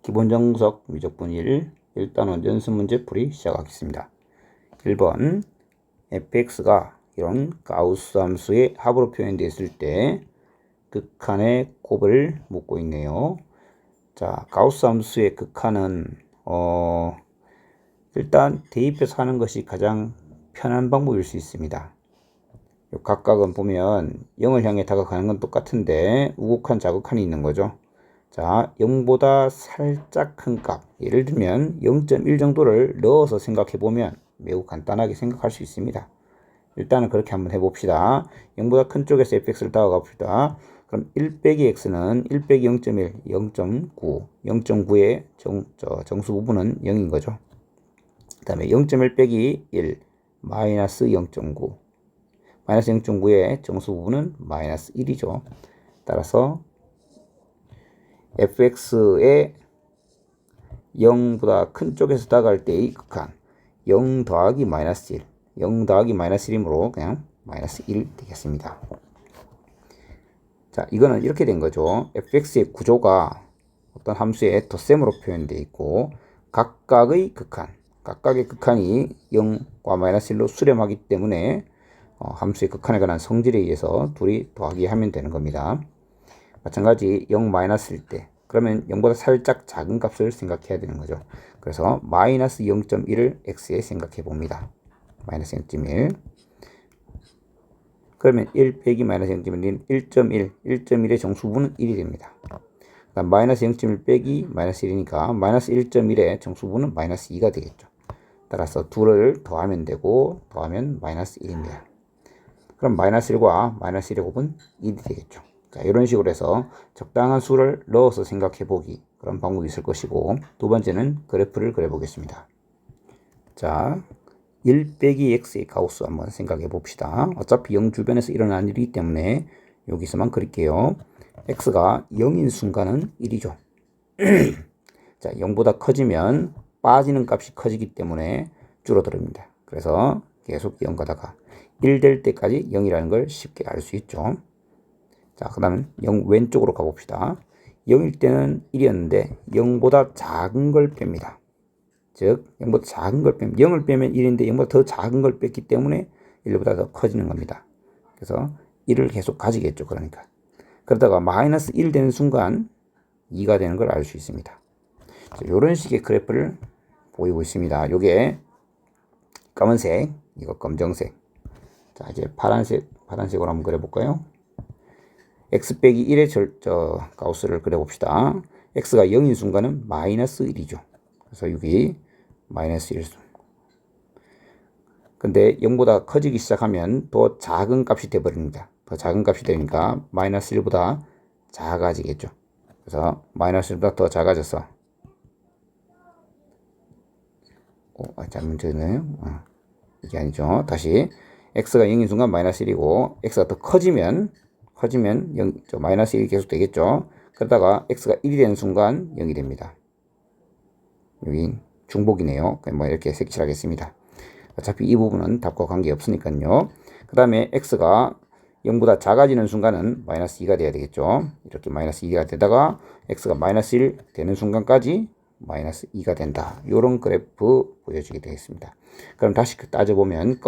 기본 정석 미적분 1 1단원 연습 문제 풀이 시작하겠습니다. 1번 fx가 이런 가우스 함수의 합으로 표현되었을 때 극한의 곱을 묻고 있네요. 자, 가우스 함수의 극한은 일단 대입해서 하는 것이 가장 편한 방법일 수 있습니다. 각각은 보면 0을 향해 다가가는 건 똑같은데 우극한 자극한이 있는 거죠. 자, 0보다 살짝 큰 값, 예를 들면 0.1 정도를 넣어서 생각해 보면 매우 간단하게 생각할 수 있습니다. 일단은 그렇게 한번 해봅시다. 0보다 큰 쪽에서 fx를 다가가 봅시다. 그럼 1 빼기 x는 1 빼기 0.1, 0.9, 0.9의 정수 부분은 0인 거죠. 그 다음에 0.1 빼기 1, 마이너스 0.9, 마이너스 0.9의 정수 부분은 마이너스 1이죠. 따라서 fx의 0보다 큰 쪽에서 다가갈 때의 극한 0 더하기 마이너스 1, 0 더하기 마이너스 1이므로 그냥 마이너스 1 되겠습니다. 자, 이거는 이렇게 된 거죠. fx의 구조가 어떤 함수의 덧셈으로 표현되어 있고 각각의 극한이 0과 마이너스 1로 수렴하기 때문에 함수의 극한에 관한 성질에 의해서 둘이 더하기 하면 되는 겁니다. 마찬가지 0 마이너스일 때 그러면 0보다 살짝 작은 값을 생각해야 되는 거죠. 그래서 마이너스 0.1을 x에 생각해 봅니다. 마이너스 0.1. 그러면 1 빼기 마이너스 0.1은 1.1, 1.1의 정수부분은 1이 됩니다. 그다음 마이너스 0.1 빼기 마이너스 1이니까 마이너스 1.1의 정수부분은 마이너스 2가 되겠죠. 따라서 둘을 더하면 되고 더하면 마이너스 1입니다. 그럼 마이너스 1과 마이너스 1의 곱은 1이 되겠죠. 자, 이런 식으로 해서 적당한 수를 넣어서 생각해 보기, 그런 방법이 있을 것이고, 두 번째는 그래프를 그려 보겠습니다. 자, 1 빼기 x의 가우스 한번 생각해 봅시다. 어차피 0 주변에서 일어난 일이기 때문에 여기서만 그릴게요. x가 0인 순간은 1이죠. 자, 0보다 커지면 빠지는 값이 커지기 때문에 줄어듭니다. 그래서 계속 0 가다가 1 될 때까지 0이라는 걸 쉽게 알 수 있죠. 자, 그 다음에 0 왼쪽으로 가봅시다. 0일 때는 1이었는데 0보다 작은 걸 뺍니다. 즉 0보다 작은 걸 빼면 0을 빼면 1인데 0보다 더 작은 걸 뺐기 때문에 1보다 더 커지는 겁니다. 그래서 1을 계속 가지겠죠. 그러니까 그러다가 마이너스 1 되는 순간 2가 되는 걸 알 수 있습니다. 자, 이런 식의 그래프를 보이고 있습니다. 요게 검은색, 이거 검정색. 자, 이제 파란색으로 한번 그려볼까요? x 빼기 1의 가우스를 그려봅시다. x가 0인 순간은 마이너스 1이죠. 그래서 여기 마이너스 1. 근데 0보다 커지기 시작하면 더 작은 값이 되어버립니다. 더 작은 값이 되니까 마이너스 1보다 작아지겠죠. 그래서 마이너스 1보다 더 작아져서 잘못 적었네요. 이게 아니죠. 다시 x가 0인 순간 마이너스 1이고 x가 더 커지면 마이너스 1이 계속 되겠죠. 그러다가 x가 1이 되는 순간 0이 됩니다. 여기 중복이네요. 뭐 이렇게 색칠하겠습니다. 어차피 이 부분은 답과 관계없으니까요. 그 다음에 x가 0보다 작아지는 순간은 마이너스 2가 돼야 되겠죠. 이렇게 마이너스 2가 되다가 x가 마이너스 1 되는 순간까지 마이너스 2가 된다. 이런 그래프 보여주게 되겠습니다. 그럼 다시 따져보면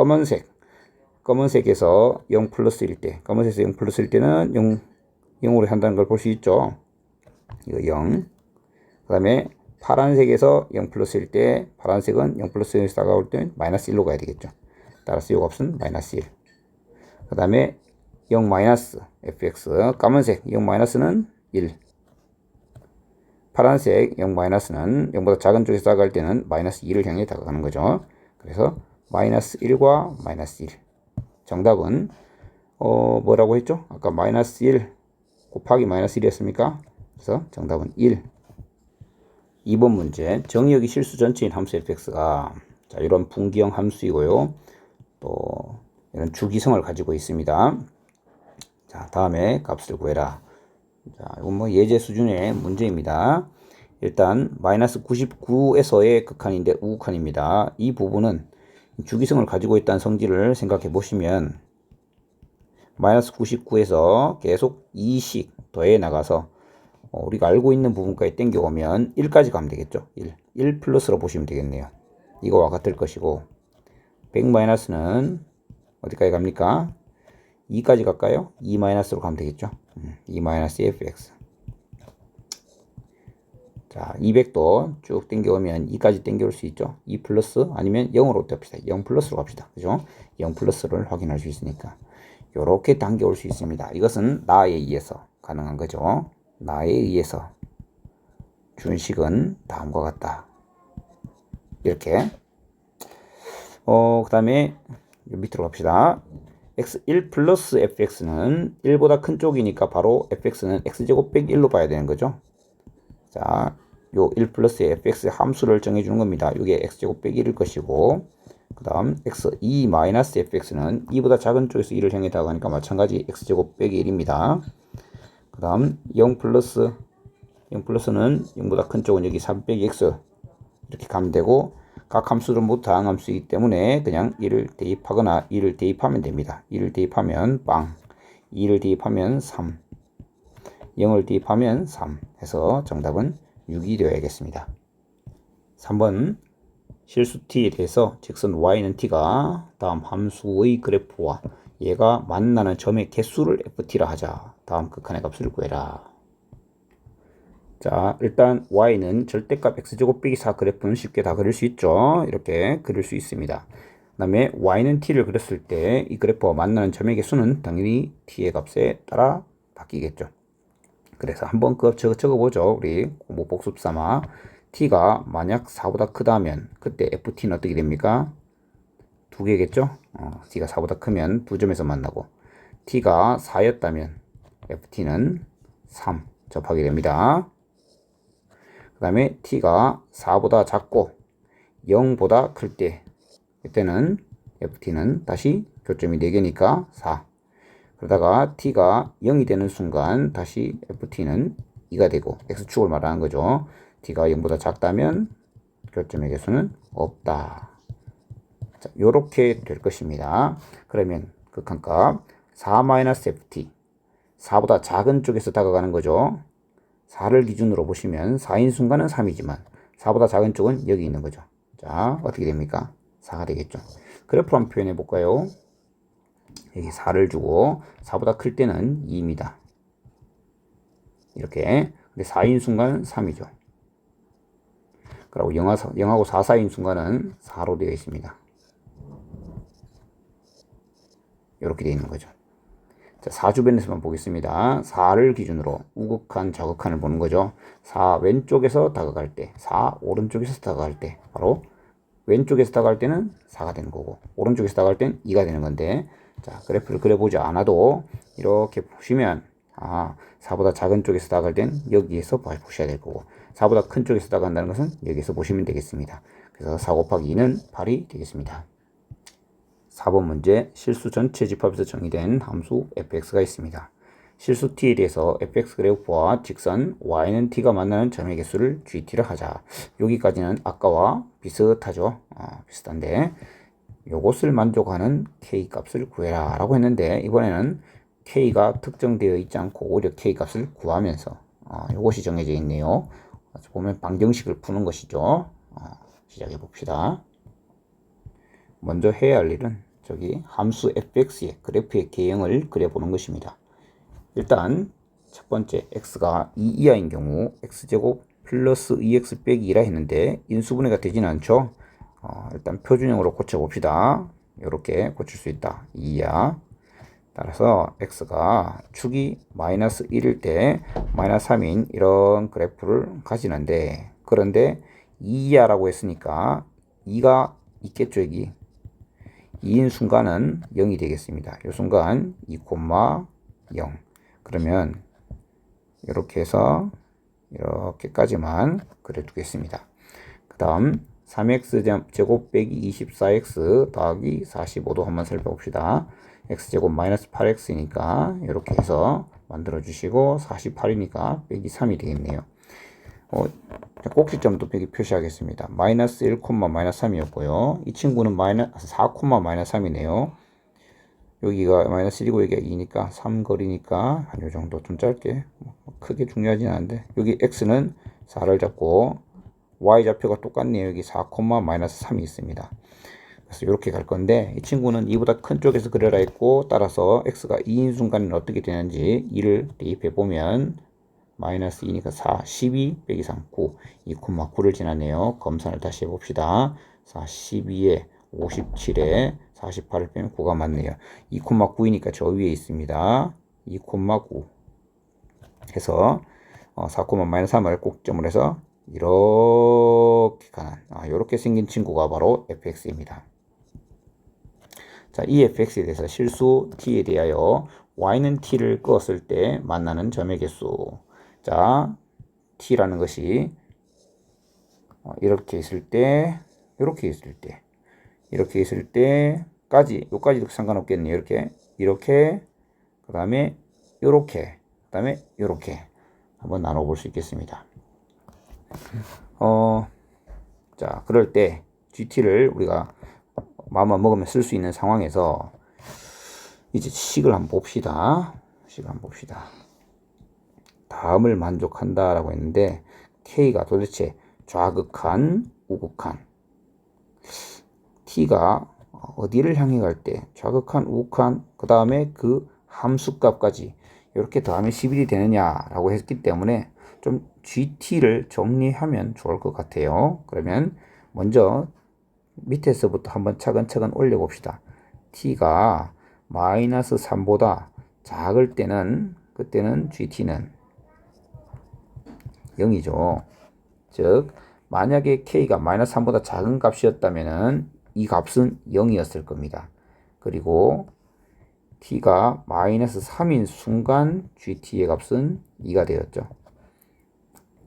검은색에서 0 플러스일 때, 검은색에서 0 플러스일 때는 0으로 한다는 걸 볼 수 있죠. 이거 0. 그 다음에 파란색에서 0 플러스일 때, 파란색은 0 플러스에서 다가올 때 마이너스 1로 가야 되겠죠. 따라서 이 값은 마이너스 1. 그 다음에 0 마이너스 fx, 까만색 0 마이너스는 1. 파란색 0 마이너스는 0보다 작은 쪽에서 다가갈 때는 마이너스 2를 향해 다가가는 거죠. 그래서 마이너스 1과 마이너스 1. 정답은 뭐라고 했죠? 아까 마이너스 1 곱하기 마이너스 1이었습니까? 그래서 정답은 1. 2번 문제. 정의역이 실수 전체인 함수 fx가 자, 이런 분기형 함수이고요. 또 이런 주기성을 가지고 있습니다. 자, 다음에 값을 구해라. 자, 이건 뭐 예제 수준의 문제입니다. 일단 마이너스 99에서의 극한인데 우극한입니다. 이 부분은 주기성을 가지고 있다는 성질을 생각해 보시면 마이너스 99에서 계속 2씩 더해 나가서 우리가 알고 있는 부분까지 땡겨오면 1까지 가면 되겠죠. 1 플러스로 보시면 되겠네요. 이거와 같을 것이고 100 마이너스는 어디까지 갑니까? 2까지 갈까요? 2 마이너스로 가면 되겠죠. 2 마이너스 fx. 자, 200도 쭉 땡겨오면 2까지 땡겨올 수 있죠. 2 플러스 아니면 0으로 떼봅시다. 0 플러스로 갑시다. 그죠? 0 플러스를 확인할 수 있으니까 요렇게 당겨올 수 있습니다. 이것은 나에 의해서 가능한 거죠. 나에 의해서 준식은 다음과 같다. 이렇게 그 다음에 밑으로 갑시다. x1 플러스 fx는 1보다 큰 쪽이니까 바로 fx는 x제곱 빼기 1로 봐야 되는 거죠. 자, 요 1 플러스 fx 함수를 정해주는 겁니다. 이게 x제곱 빼기 1일 것이고, 그 다음 x2 마이너스 fx는 2보다 작은 쪽에서 1을 향해 다가가니까 마찬가지 x제곱 빼기 1입니다. 그 다음 0 플러스는 0보다 큰 쪽은 여기 3 빼기 x 이렇게 가면 되고, 각 함수는 모두 다항 함수이기 때문에 그냥 1을 대입하거나 2를 대입하면 됩니다. 2를 대입하면 빵, 2를 대입하면 3, 0을 대입하면 3 해서 정답은 6이 되어야겠습니다. 3번 실수 t에 대해서 직선 y는 t가 다음 함수의 그래프와 얘가 만나는 점의 개수를 ft라 하자. 다음 극한의 값을 구해라. 자, 일단 y는 절대값 x제곱 빼기 4 그래프는 쉽게 다 그릴 수 있죠. 이렇게 그릴 수 있습니다. 그 다음에 y는 t를 그렸을 때 이 그래프와 만나는 점의 개수는 당연히 t의 값에 따라 바뀌겠죠. 그래서 한번 적어보죠. 우리 공부 복습 삼아 t가 만약 4보다 크다면 그때 ft는 어떻게 됩니까? 두 개겠죠. t가 4보다 크면 두 점에서 만나고 t가 4였다면 ft는 3 접하게 됩니다. 그 다음에 t가 4보다 작고 0보다 클 때 이때는 ft는 다시 교점이 4개니까 4. 그러다가 t가 0이 되는 순간 다시 ft는 2가 되고 x축을 말하는 거죠. t가 0보다 작다면 교점의 개수는 없다. 자, 요렇게 될 것입니다. 그러면 극한값 4-ft 4보다 작은 쪽에서 다가가는 거죠. 4를 기준으로 보시면 4인 순간은 3이지만 4보다 작은 쪽은 여기 있는 거죠. 자, 어떻게 됩니까? 4가 되겠죠. 그래프로 한번 표현해 볼까요? 여기 4를 주고 4보다 클 때는 2입니다. 이렇게. 근데 4인 순간은 3이죠. 그리고 0하고 4 사이인 순간은 4로 되어 있습니다. 이렇게 되어 있는 거죠. 자, 4주변에서만 보겠습니다. 4를 기준으로 우극한, 좌극한을 보는 거죠. 4 왼쪽에서 다가갈 때, 4 오른쪽에서 다가갈 때, 바로 왼쪽에서 다가갈 때는 4가 되는 거고, 오른쪽에서 다가갈 때는 2가 되는 건데, 자, 그래프를 그려보지 않아도 이렇게 보시면, 4보다 작은 쪽에서 다가갈 땐 여기에서 보셔야 될 거고, 4보다 큰 쪽에서 다가간다는 것은 여기서 보시면 되겠습니다. 그래서 4 곱하기 2는 8이 되겠습니다. 4번 문제 실수 전체 집합에서 정의된 함수 fx가 있습니다. 실수 t에 대해서 fx 그래프와 직선 y는 t가 만나는 점의 개수를 gt라 하자. 여기까지는 아까와 비슷하죠. 비슷한데 요것을 만족하는 k 값을 구해라 라고 했는데 이번에는 k가 특정되어 있지 않고 오히려 k 값을 구하면서 요것이 정해져 있네요. 보면 방정식을 푸는 것이죠. 시작해 봅시다. 먼저 해야 할 일은 저기 함수 fx의 그래프의 개형을 그려보는 것입니다. 일단 첫 번째 x가 2 이하인 경우 x제곱 플러스 2x 빼기 2라 했는데 인수분해가 되지는 않죠. 일단 표준형으로 고쳐봅시다. 이렇게 고칠 수 있다. 2 이하. 따라서 x가 축이 마이너스 1일 때 마이너스 3인 이런 그래프를 가지는데 그런데 2 이하라고 했으니까 2가 있겠죠. 여기 2인 순간은 0이 되겠습니다. 이 순간 2, 0. 그러면 이렇게 해서 이렇게까지만 그려두겠습니다. 그 다음 3x 빼기 24x 더하기 45도 한번 살펴봅시다. x제곱 마이너스 8x니까 이렇게 해서 만들어 주시고 48이니까 빼기 3이 되겠네요. 꼭지점도 여기 표시하겠습니다. 마이너스 1, 마이너스 3이었고요. 이 친구는 4, 마이너스 3이네요. 여기가 마이너스 1이고 여기가 2니까 3거리니까 한 요 정도 좀 짧게 크게 중요하진 않은데 여기 x는 4를 잡고 y 좌표가 똑같네요. 여기 4, 마이너스 3이 있습니다. 그래서 이렇게 갈 건데 이 친구는 2보다 큰 쪽에서 그려라 했고 따라서 x가 2인 순간에는 어떻게 되는지 2를 대입해 보면 마이너스 2니까 4, 12 빼기 3, 9 2,9를 지났네요. 검산을 다시 해봅시다. 4, 12에 57에 48을 빼면 9가 맞네요. 2,9이니까 저 위에 있습니다. 2,9 해서 4, 마이너스 3을 꼭점을 해서 이렇게 가는 이렇게 생긴 친구가 바로 fx입니다. 자, 이 fx에 대해서 실수 t에 대하여 y는 t를 끄었을 때 만나는 점의 개수. 자, t라는 것이 이렇게 있을 때, 이렇게 있을 때, 이렇게 있을 때까지, 요까지도 상관없겠네요. 이렇게, 그 다음에 요렇게, 그 다음에 요렇게 한번 나눠볼 수 있겠습니다. 자, 그럴 때 GT를 우리가 마음만 먹으면 쓸 수 있는 상황에서 이제 식을 한번 봅시다. 다음을 만족한다라고 했는데 K가 도대체 좌극한, 우극한 T가 어디를 향해 갈 때 좌극한, 우극한 그 다음에 그 함수값까지 이렇게 더하면 11이 되느냐라고 했기 때문에 좀 GT를 정리하면 좋을 것 같아요. 그러면 먼저 밑에서부터 한번 차근차근 올려봅시다. T가 마이너스 3보다 작을 때는 그때는 GT는 0이죠. 즉 만약에 K가 마이너스 3보다 작은 값이었다면 이 값은 0이었을 겁니다. 그리고 T가 마이너스 3인 순간 GT의 값은 2가 되었죠.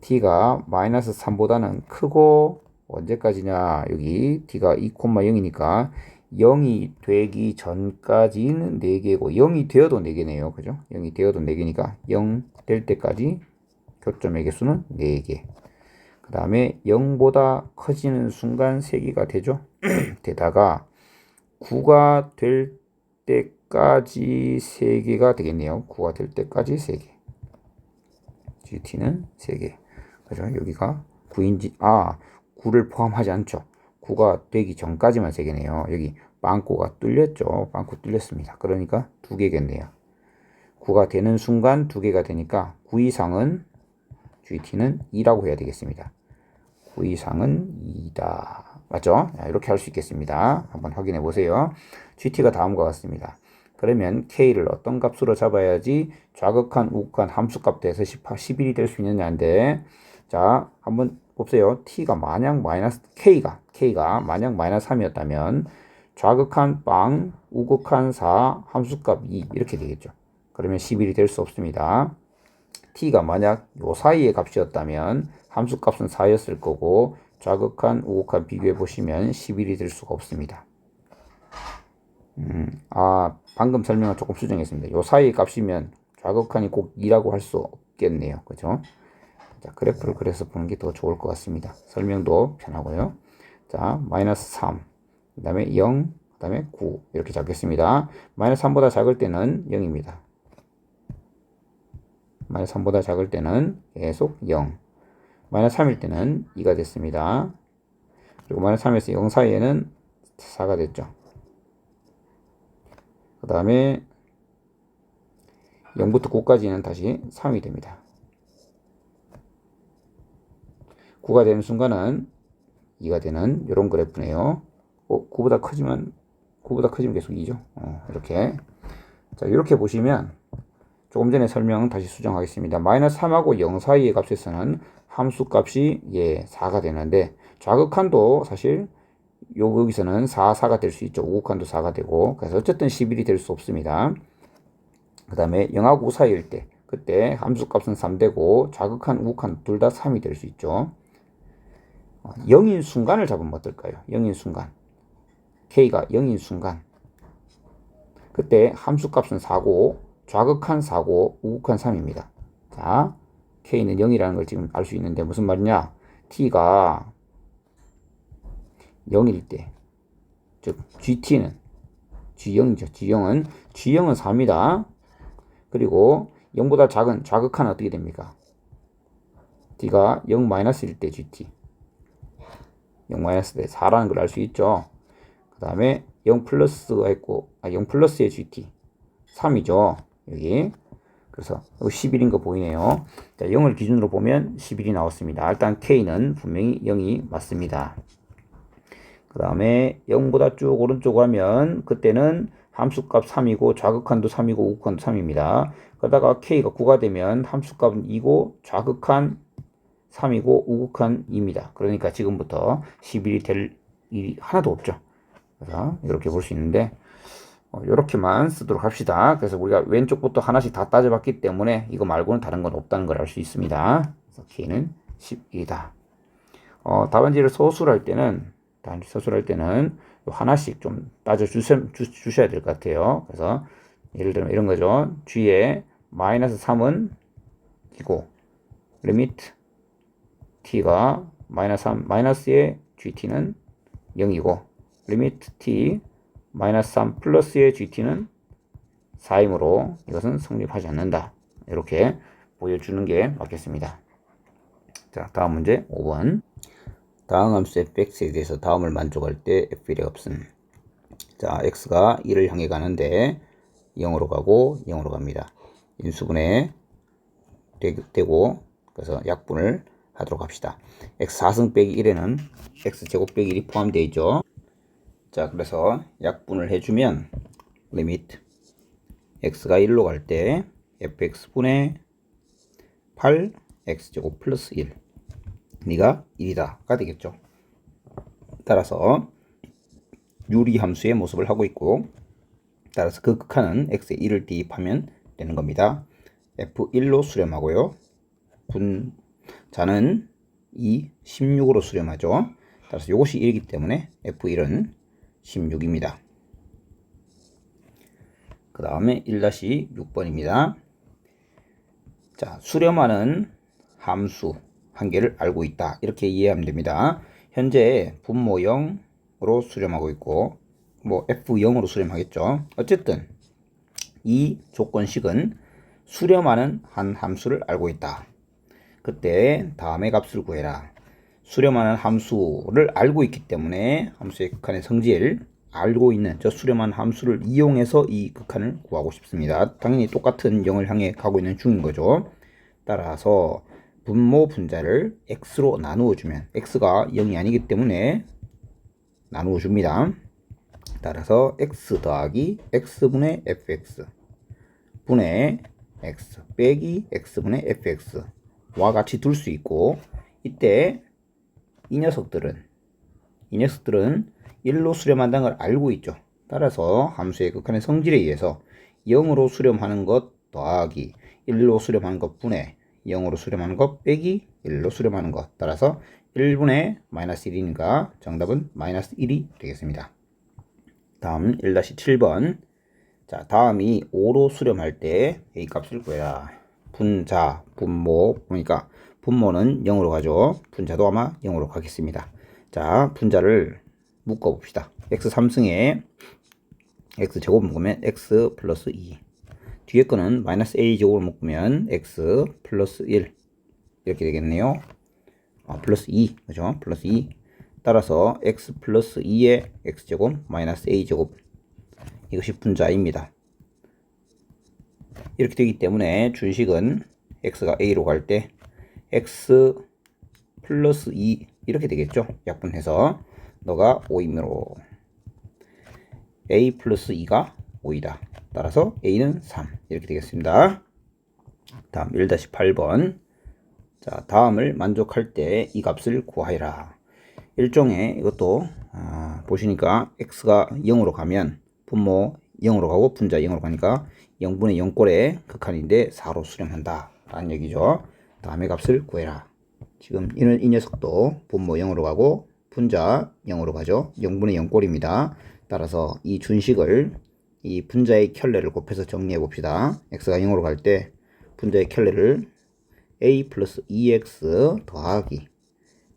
T가 마이너스 3보다는 크고 언제까지냐 여기 T가 2,0이니까 0이 되기 전까지는 4개고 0이 되어도 4개네요. 그죠? 0이 되어도 4개니까 0 될 때까지 교점의 개수는 4개. 그 다음에 0보다 커지는 순간 3개가 되죠. 되다가 9가 될 때까지 3개가 되겠네요. 9가 될 때까지 3개. GT는 3개. 그죠? 여기가 9인지, 9를 포함하지 않죠. 9가 되기 전까지만 3개네요. 여기 빵꾸가 뚫렸죠. 빵꾸 뚫렸습니다. 그러니까 2개겠네요. 9가 되는 순간 2개가 되니까 9 이상은 GT는 2라고 해야 되겠습니다. 9 이상은 2다. 맞죠? 이렇게 할 수 있겠습니다. 한번 확인해 보세요. GT가 다음과 같습니다. 그러면 K를 어떤 값으로 잡아야지 좌극한, 우극한 함수값 대해서 11이 될 수 있느냐인데, 자, 한번 보세요. T가 만약 K가 만약 마이너스 3이었다면 좌극한 빵, 우극한 4, 함수값 2 이렇게 되겠죠. 그러면 11이 될 수 없습니다. T가 만약 요 사이의 값이었다면 함수값은 4였을 거고 좌극한, 우극한 비교해 보시면 11이 될 수가 없습니다. 방금 설명을 조금 수정했습니다. 요 사이의 값이면 좌극한이 꼭 2라고 할 수 없겠네요. 그죠? 자, 그래프를 그려서 보는 게 더 좋을 것 같습니다. 설명도 편하고요. 자, 마이너스 3, 그 다음에 0, 그 다음에 9 이렇게 잡겠습니다. 마이너스 3보다 작을 때는 0입니다. 마이너스 3보다 작을 때는 계속 0. 마이너스 3일 때는 2가 됐습니다. 그리고 마이너스 3에서 0 사이에는 4가 됐죠. 그 다음에 0부터 9까지는 다시 3이 됩니다. 9가 되는 순간은 2가 되는 이런 그래프네요. 9보다 커지면 계속 2죠. 이렇게. 자, 이렇게 보시면 조금 전에 설명 다시 수정하겠습니다. 마이너스 3하고 0 사이의 값에서는 함수 값이 4가 되는데 좌극한도 사실 여기서는 4가 될 수 있죠. 우극한도 4가 되고 그래서 어쨌든 11이 될 수 없습니다. 그 다음에 0하고 5 사이일 때 그때 함수 값은 3되고 좌극한, 우극한 둘 다 3이 될 수 있죠. 0인 순간을 잡으면 어떨까요? 0인 순간. K가 0인 순간. 그때 함수 값은 4고 좌극한 4고 우극한 3입니다. 자, K는 0이라는 걸 지금 알 수 있는데 무슨 말이냐? T가 0일 때, 즉 GT는 G0이죠. G0은 4입니다. 그리고 0보다 작은 좌극한은 어떻게 됩니까? D가 0-1일 때 GT 0-때 4라는 걸 알 수 있죠. 그 다음에 0 플러스가 있고 0 플러스의 GT 3이죠. 여기 그래서 11인 거 보이네요. 자, 0을 기준으로 보면 11이 나왔습니다. 일단 K는 분명히 0이 맞습니다. 그 다음에 0보다 쭉 오른쪽으로 하면 그때는 함수값 3이고 좌극한도 3이고 우극한도 3입니다. 그러다가 K가 9가 되면 함수값은 2고 좌극한 3이고 우극한 2입니다. 그러니까 지금부터 11이 될 일이 하나도 없죠. 그래서 이렇게 볼 수 있는데 이렇게만 쓰도록 합시다. 그래서 우리가 왼쪽부터 하나씩 다 따져봤기 때문에 이거 말고는 다른 건 없다는 걸 알 수 있습니다. 그래서 K는 11이다. 답안지를 서술할 때는 하나씩 좀 따져 주셔야 될 것 같아요. 그래서 예를 들면 이런 거죠. G에 마이너스 3은 이고 리미트 T가 마이너스 3, 마이너스의 GT는 0이고 리미트 T 마이너스 3 플러스의 GT는 4이므로 이것은 성립하지 않는다. 이렇게 보여주는 게 맞겠습니다. 자, 다음 문제 5번. 다음 함수 fx에 대해서 다음을 만족할 때 f1의 값은 자, x가 1을 향해 가는데 0으로 가고 0으로 갑니다. 인수분해 되고 그래서 약분을 하도록 합시다. x 4승 빼기 1에는 x제곱 빼기 1이 포함되어 있죠. 자, 그래서 약분을 해주면 리미트 x가 1로 갈 때 fx분의 8 x제곱 플러스 1 니가 1이다 가 되겠죠. 따라서 유리함수의 모습을 하고 있고 따라서 그 극한은 x에 1을 대입하면 되는 겁니다. f1로 수렴하고요. 분자는 16으로 수렴하죠. 따라서 이것이 1이기 때문에 f1은 16입니다. 그 다음에 1-6번입니다. 자, 수렴하는 함수 한 개를 알고 있다. 이렇게 이해하면 됩니다. 현재 분모 0으로 수렴하고 있고 뭐 f0으로 수렴하겠죠. 어쨌든 이 조건식은 수렴하는 한 함수를 알고 있다. 그때 다음의 값을 구해라. 수렴하는 함수를 알고 있기 때문에 함수의 극한의 성질 알고 있는 저 수렴한 함수를 이용해서 이 극한을 구하고 싶습니다. 당연히 똑같은 0을 향해 가고 있는 중인 거죠. 따라서 분모 분자를 x로 나누어 주면 x가 0이 아니기 때문에 나누어 줍니다. 따라서 x 더하기 x분의 fx 분의 x 빼기 x분의 fx와 같이 둘 수 있고 이때 이 녀석들은 1로 수렴한다는 걸 알고 있죠. 따라서 함수의 극한의 성질에 의해서 0으로 수렴하는 것 더하기 1로 수렴하는 것 분의 0으로 수렴하는 것 빼기 1로 수렴하는 것 따라서 1분의 마이너스 1이니까 정답은 마이너스 1이 되겠습니다. 다음 1-7번. 자, 다음이 5로 수렴할 때 A 값을 구해라. 분자, 분모 보니까 분모는 0으로 가죠. 분자도 아마 0으로 가겠습니다. 자, 분자를 묶어 봅시다. x 3승에 x제곱 묶으면 x 플러스 2 뒤에 거는 마이너스 a제곱을 묶으면 x 플러스 1 이렇게 되겠네요. 플러스 2 그죠? 플러스 2 따라서 x 플러스 2의 x제곱 마이너스 a제곱 이것이 분자입니다. 이렇게 되기 때문에 준식은 x가 a로 갈 때 x 플러스 2 이렇게 되겠죠. 약분해서 너가 5이므로 a 플러스 2가 5이다. 따라서 a는 3 이렇게 되겠습니다. 다음 1-8번. 자, 다음을 만족할 때 이 값을 구하여라. 일종의 이것도 보시니까 x가 0으로 가면 분모 0으로 가고 분자 0으로 가니까 0분의 0꼴의 극한인데 4로 수렴한다 라는 얘기죠. 다음의 값을 구해라. 지금 이 녀석도 분모 0으로 가고 분자 0으로 가죠. 0분의 0꼴입니다. 따라서 이 준식을 이 분자의 켤레를 곱해서 정리해 봅시다. x가 0으로 갈 때 분자의 켤레를 a 플러스 2x 더하기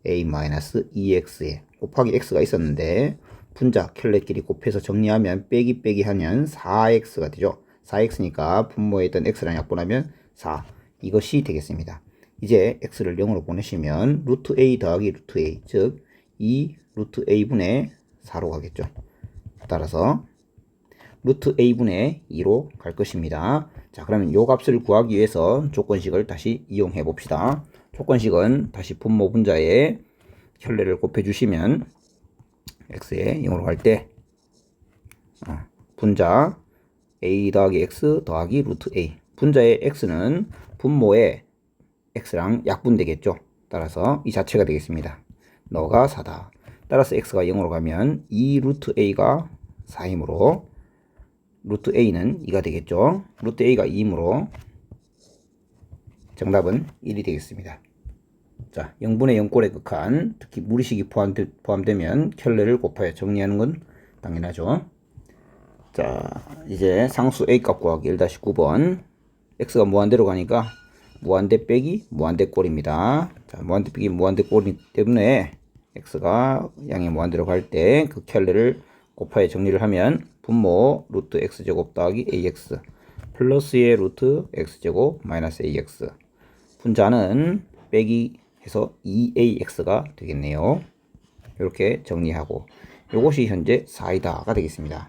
a 마이너스 2x에 곱하기 x가 있었는데 분자 켤레끼리 곱해서 정리하면 빼기 하면 4x가 되죠. 4x니까 분모에 있던 x랑 약분하면 4. 이것이 되겠습니다. 이제 x를 0으로 보내시면 루트 a 더하기 루트 a, 즉 2 루트 a분의 4로 가겠죠. 따라서 루트 a분의 2로 갈 것입니다. 자, 그러면 요 값을 구하기 위해서 조건식을 다시 이용해 봅시다. 조건식은 다시 분모 분자에 켤레를 곱해 주시면 x에 0으로 갈 때 분자 a 더하기 x 더하기 루트 a, 분자의 x는 분모의 x랑 약분되겠죠. 따라서 이 자체가 되겠습니다. 너가 4다. 따라서 x가 0으로 가면 2 루트 a가 4이므로 루트 a는 2가 되겠죠. 루트 a가 2이므로 정답은 1이 되겠습니다. 자, 0분의 0꼴의 극한, 특히 무리식이 포함되면 켤레를 곱하여 정리하는 건 당연하죠. 자, 이제 상수 a 값 구하기 1-9번. x가 무한대로 가니까 무한대 빼기 무한대 꼴입니다. 자, 무한대 빼기 무한대 꼴이기 때문에 x가 양의 무한대로 갈 때 그 켤레를 곱하여 정리를 하면 분모 루트 x제곱 더하기 ax 플러스의 루트 x제곱 마이너스 ax, 분자는 빼기 해서 2ax가 되겠네요. 이렇게 정리하고 이것이 현재 4이다가 되겠습니다.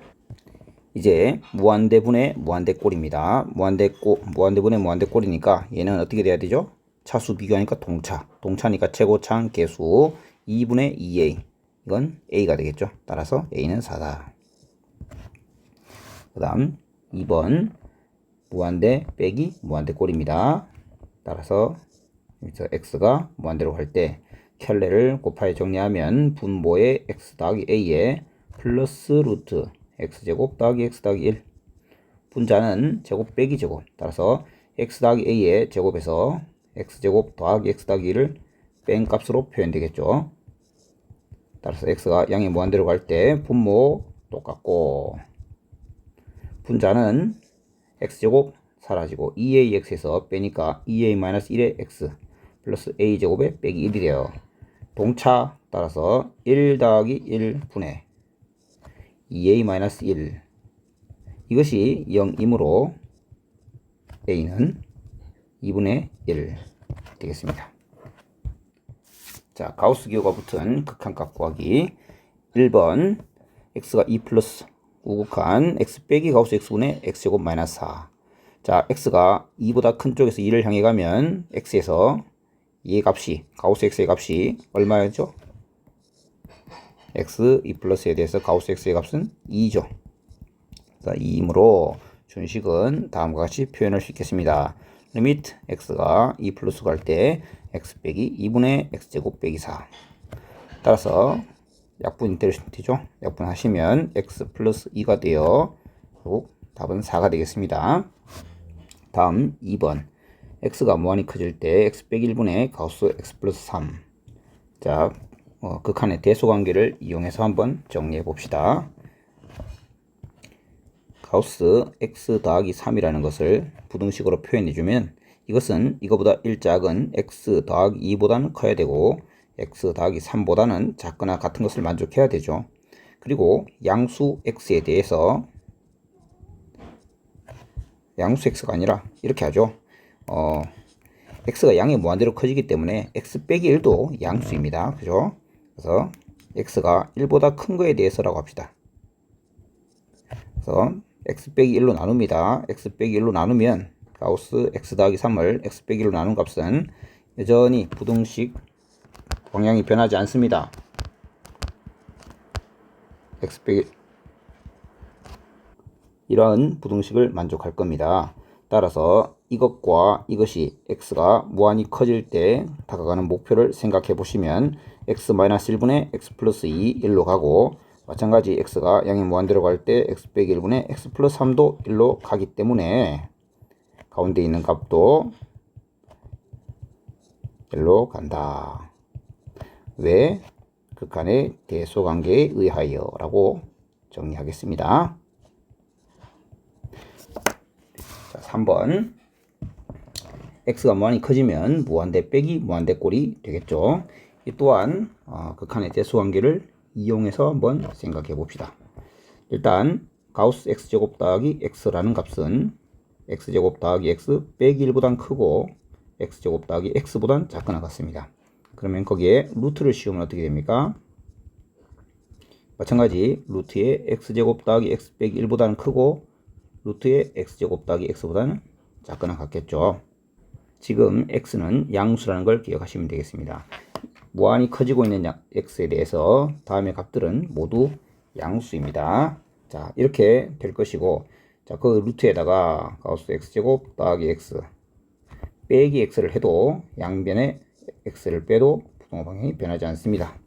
이제 무한대분의 무한대꼴입니다. 무한대분의 무한대꼴이니까 얘는 어떻게 돼야 되죠? 차수 비교하니까 동차니까 최고차항 계수 2분의 2a, 이건 a가 되겠죠. 따라서 a는 4다. 그 다음 2번 무한대 빼기 무한대꼴입니다. 따라서 여기서 x가 무한대로 갈 때 켤레를 곱하여 정리하면 분모의 x 더하기 a에 플러스 루트 x제곱 더하기 x 더하기 1, 분자는 제곱 빼기 제곱, 따라서 x 더하기 a의 제곱에서 x제곱 더하기 x 더하기 1을 뺀 값으로 표현되겠죠. 따라서 x가 양의 무한대로 갈 때 분모 똑같고 분자는 x제곱 사라지고 2ax에서 빼니까 2a-1의 x 플러스 a제곱에 빼기 1이 돼요. 동차, 따라서 1 더하기 1분의 2a-1, 이것이 0이므로 a는 2분의 1 되겠습니다. 자, 가우스 기호가 붙은 극한값 구하기 1번 x가 2 플러스 5 극한 x 빼기 가우스 x분의 x제곱 마이너스 4. 자, x가 2보다 큰 쪽에서 2를 향해 가면 x에서 얘 값이, 가우스 x의 값이 얼마였죠? x 2 플러스에 대해서 가우스 x의 값은 2죠. 2이므로 준식은 다음과 같이 표현할 수 있겠습니다. 리미트 x가 2 플러스 갈 때 x 빼기 2분의 x제곱 빼기 4. 따라서 약분이 되죠. 약분하시면 x 플러스 2가 되어 결국 답은 4가 되겠습니다. 다음 2번 x가 무한히 커질 때 x 빼기 1분의 가우스 x 플러스 3. 자, 극한의 대소관계를 이용해서 한번 정리해 봅시다. 가우스 x 더하기 3이라는 것을 부등식으로 표현해 주면 이것은 이거보다 1 작은 x 더하기 2보다는 커야 되고 x 더하기 3보다는 작거나 같은 것을 만족해야 되죠. 그리고 양수 x에 대해서 양수 x가 아니라 이렇게 하죠. x가 양의 무한대로 커지기 때문에 x 빼기 1도 양수입니다. 그죠? 그래서 x가 1보다 큰 거에 대해서라고 합시다. 그래서 x 빼기 1로 나눕니다. x 빼기 1로 나누면 가우스 x 더하기 3을 x 빼기 1로 나눈 값은 여전히 부등식 방향이 변하지 않습니다. x 빼기 이러한 부등식을 만족할 겁니다. 따라서 이것과 이것이 x가 무한히 커질 때 다가가는 목표를 생각해 보시면 x-1분의 x 플러스 2 1로 가고, 마찬가지 x가 양의 무한대로 갈 때 x 빼기 1분의 x 플러스 3도 1로 가기 때문에 가운데 있는 값도 1로 간다. 왜? 극한의 대소관계에 의하여 라고 정리하겠습니다. 자, 3번 x가 무한히 커지면 무한대 빼기 무한대 꼴이 되겠죠. 이 또한 극한의 대소관계를 이용해서 한번 생각해 봅시다. 일단 가우스 x제곱 더하기 x라는 값은 x제곱 더하기 x 빼기 1보단 크고 x제곱 더하기 x보단 작거나 같습니다. 그러면 거기에 루트를 씌우면 어떻게 됩니까? 마찬가지 루트의 x제곱 더하기 x 빼기 1보다는 크고 루트의 x제곱 더하기 x보다는 작거나 같겠죠. 지금 x는 양수라는 걸 기억하시면 되겠습니다. 무한히 커지고 있는 x에 대해서 다음의 값들은 모두 양수입니다. 자, 이렇게 될 것이고, 자, 그 루트에다가 가우스 x제곱 더하기 x 빼기 x를 해도 양변에 x를 빼도 부동호 방향이 변하지 않습니다.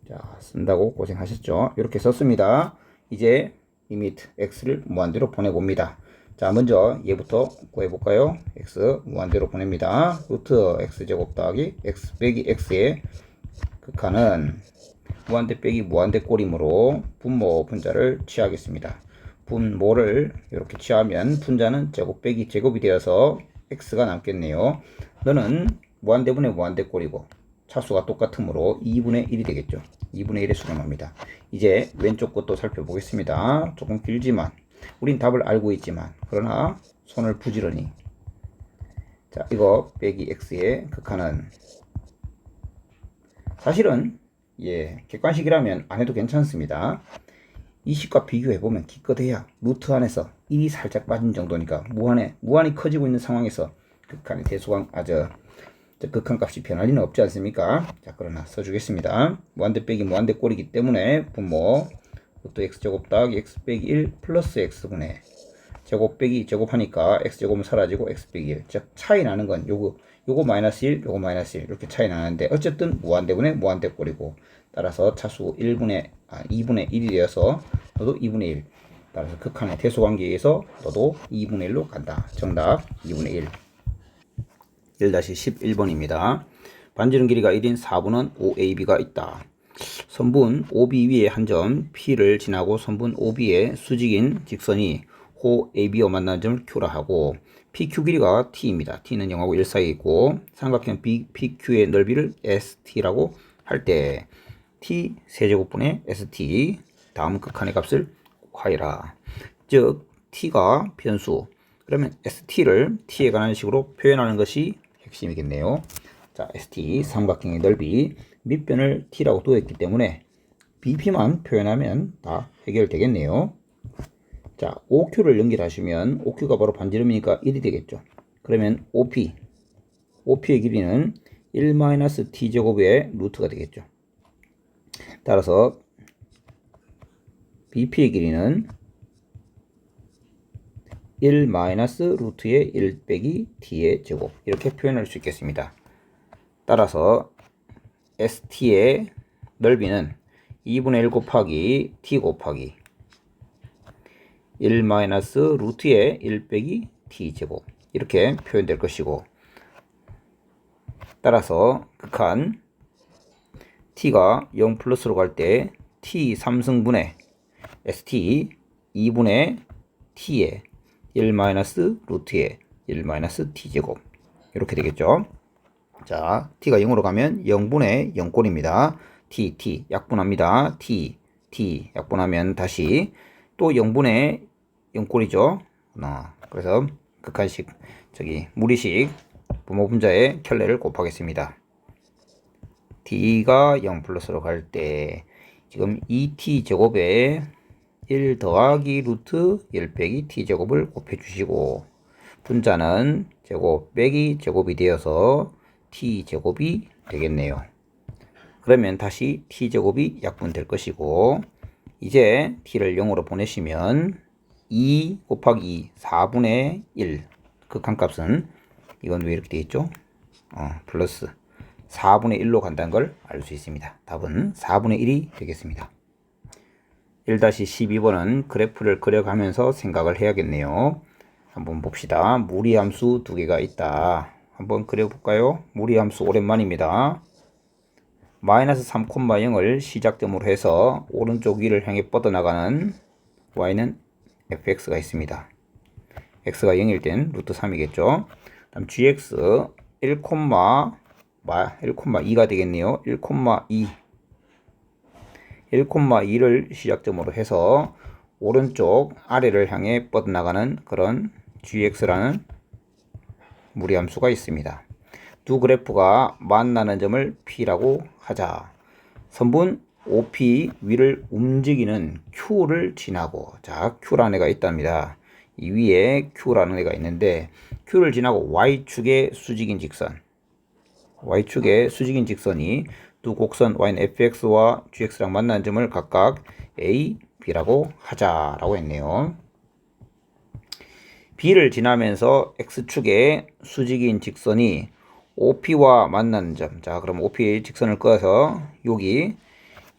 자, 쓴다고 고생하셨죠? 이렇게 썼습니다. 이제 리미트 x를 무한대로 보내봅니다. 자, 먼저 얘부터 구해볼까요? x 무한대로 보냅니다. 루트 x제곱 더하기 x 빼기 x의 극한은 무한대 빼기 무한대 꼴이므로 분모 분자를 취하겠습니다. 분모를 이렇게 취하면 분자는 제곱 빼기 제곱이 되어서 x가 남겠네요. 너는 무한대분의 무한대 꼴이고 차수가 똑같으므로 2분의 1이 되겠죠. 2분의 1에 수렴합니다. 이제 왼쪽 것도 살펴보겠습니다. 조금 길지만 우린 답을 알고 있지만 그러나 손을 부지런히, 자, 이거 빼기 x의 극한은 사실은 객관식이라면 안 해도 괜찮습니다. 이 식과 비교해보면 기껏해야 루트 안에서 1이 살짝 빠진 정도니까 무한히 커지고 있는 상황에서 극한의 대소강 극한 값이 변할 리는 없지 않습니까? 자, 그러나 써주겠습니다. 무한대 빼기 무한대 꼴이기 때문에 분모 루트 x제곱 더하기 x 빼기 1 플러스 x분의 제곱 빼기 제곱하니까 x제곱은 사라지고 x 빼기 1, 즉 차이 나는 건 요거 마이너스 1, 요거 마이너스 1 이렇게 차이 나는데 어쨌든 무한대분의 무한대 꼴이고 따라서 차수 2분의 1이 되어서 너도 2분의 1, 따라서 극한의 대소관계에 의해서 너도 2분의 1로 간다. 정답 2분의 1. 1-11번입니다. 반지름 길이가 1인 4분은 OAB가 있다. 선분 OB 위에 한 점 P를 지나고 선분 OB의 수직인 직선이 호 AB와 만나는 점을 Q라 하고 PQ 길이가 T입니다. T는 0하고 1 사이에 있고 삼각형 PQ의 넓이를 ST라고 할 때 T 세제곱분의 ST 다음 극한의 값을 구하여라. 즉 T가 변수, 그러면 ST를 T에 관한 식으로 표현하는 것이 핵심이겠네요. 자, ST 삼각형의 넓이 밑변을 T라고 두었기 때문에 BP만 표현하면 다 해결되겠네요. 자, OQ를 연결하시면 OQ가 바로 반지름이니까 1이 되겠죠. 그러면 OP의 길이는 1-T제곱의 루트가 되겠죠. 따라서 BP의 길이는 1-루트의 1 빼기 T의 제곱 이렇게 표현할 수 있겠습니다. 따라서 ST의 넓이는 2분의 1 곱하기 T 곱하기 1-루트의 1 빼기 T 제곱 이렇게 표현될 것이고, 따라서 극한 T가 0 플러스로 갈 때 T 3승분의 ST 2분의 T의 1-루트의 1- T제곱 이렇게 되겠죠. 자, T가 0으로 가면 0분의 0꼴입니다. T 약분합니다. T 약분하면 다시 또 0분의 0꼴이죠. 그래서 극한식 무리식 분모분자의 켤레를 곱하겠습니다. T가 0 플러스로 갈 때 지금 2T제곱에 1 더하기 루트 1 빼기 T제곱을 곱해주시고 분자는 제곱 빼기 제곱이 되어서 T제곱이 되겠네요. 그러면 다시 T제곱이 약분될 것이고, 이제 T를 0으로 보내시면 2 곱하기 2 4분의 1 극한값은 이건 왜 이렇게 되어 있죠? 플러스 4분의 1로 간다는 걸 알 수 있습니다. 답은 4분의 1이 되겠습니다. 1-12번은 그래프를 그려가면서 생각을 해야겠네요. 한번 봅시다. 무리함수 두 개가 있다. 한번 그려볼까요? 무리함수 오랜만입니다. 마이너스 3,0을 시작점으로 해서 오른쪽 위를 향해 뻗어나가는 y는 fx가 있습니다. x가 0일 땐 루트 3이겠죠. 다음 gx 1,2가 되겠네요. 1,2 1,2를 시작점으로 해서 오른쪽 아래를 향해 뻗어나가는 그런 gx라는 무리함수가 있습니다. 두 그래프가 만나는 점을 P라고 하자. 선분 OP 위를 움직이는 Q를 지나고, 자, Q라는 애가 있답니다. 이 위에 Q라는 애가 있는데, Q를 지나고 Y축의 수직인 직선, Y축의 수직인 직선이 두 곡선 Y는 fx와 gx랑 만나는 점을 각각 A, B라고 하자라고 했네요. B를 지나면서 X축의 수직인 직선이 OP와 만나는 점. 자, 그럼 OP 직선을 그어서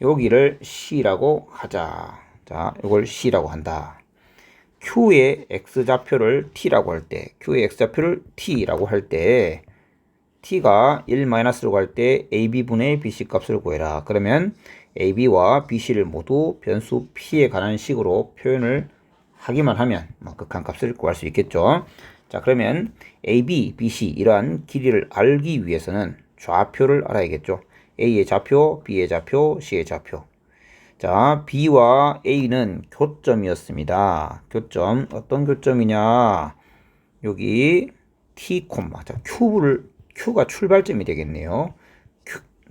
여기를 C라고 하자. 자, 이걸 C라고 한다. Q의 X좌표를 T라고 할 때, Q의 X좌표를 T라고 할 때, T가 1-로 갈 때 AB분의 BC 값을 구해라. 그러면 AB와 BC를 모두 변수 P에 관한 식으로 표현을 하기만 하면 극한값을 구할 수 있겠죠. 자, 그러면 AB, BC 이러한 길이를 알기 위해서는 좌표를 알아야겠죠. A의 좌표, B의 좌표, C의 좌표. 자, B와 A는 교점이었습니다. 교점, 어떤 교점이냐? 여기 T, 자, Q가 출발점이 되겠네요.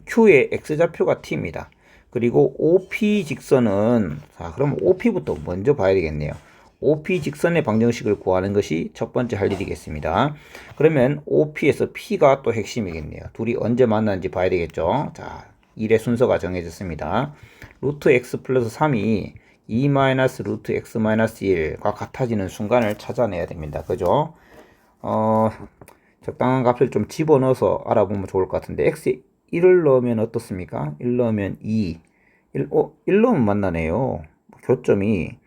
Q의 X좌표가 T입니다. 그리고 OP 직선은, 자, 그럼 OP부터 먼저 봐야 되겠네요. OP 직선의 방정식을 구하는 것이 첫 번째 할 일이겠습니다. 그러면 OP에서 P가 또 핵심이겠네요. 둘이 언제 만나는지 봐야 되겠죠. 자, 1의 순서가 정해졌습니다. 루트 x 플러스 3이 2 마이너스 루트 x 마이너스 1과 같아지는 순간을 찾아내야 됩니다. 그죠? 적당한 값을 좀 집어넣어서 알아보면 좋을 것 같은데, x에 1을 넣으면 어떻습니까? 1 넣으면 2. 1 넣으면 만나네요. 교점이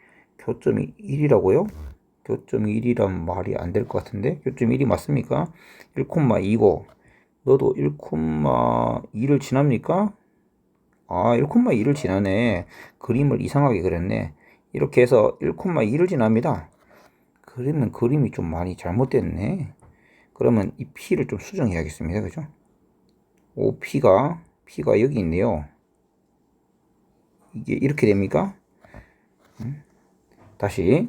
1이라고요? 교점이 1이라면 말이 안 될 것 같은데? 교점이 1이 맞습니까? 1,2고, 너도 1,2를 지납니까? 아, 1,2를 지나네. 그림을 이상하게 그렸네. 이렇게 해서 1,2를 지납니다. 그러면 그림이 좀 많이 잘못됐네. 그러면 이 P를 좀 수정해야겠습니다. 그죠? P가 여기 있네요. 이게 이렇게 됩니까? 다시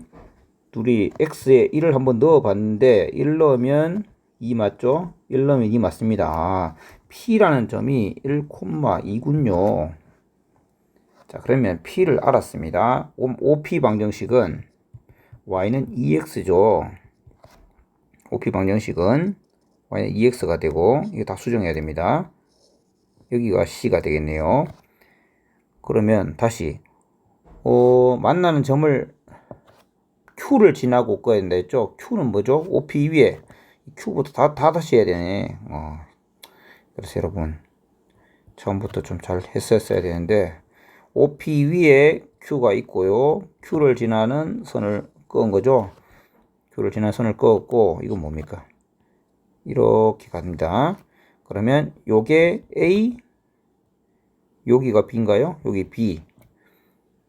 둘이 X에 1을 한번 넣어 봤는데 1 넣으면 2 맞죠? 1 넣으면 2 맞습니다. P라는 점이 1,2군요. 자, 그러면 P를 알았습니다. OP 방정식은 Y는 2X죠. OP 방정식은 Y는 2X가 되고, 이거 다 수정해야 됩니다. 여기가 C가 되겠네요. 그러면 다시 만나는 점을 Q를 지나고 꺼야 된다 했죠. Q는 뭐죠? OP 위에 Q부터 다 다시 해야 되네. 그래서 여러분 처음부터 좀 잘 했었어야 되는데, OP 위에 Q가 있고요. Q를 지나는 선을 그은 거죠. Q를 지나는 선을 그었고, 이건 뭡니까? 이렇게 갑니다. 그러면 요게 A, 여기가 B인가요? 여기 B.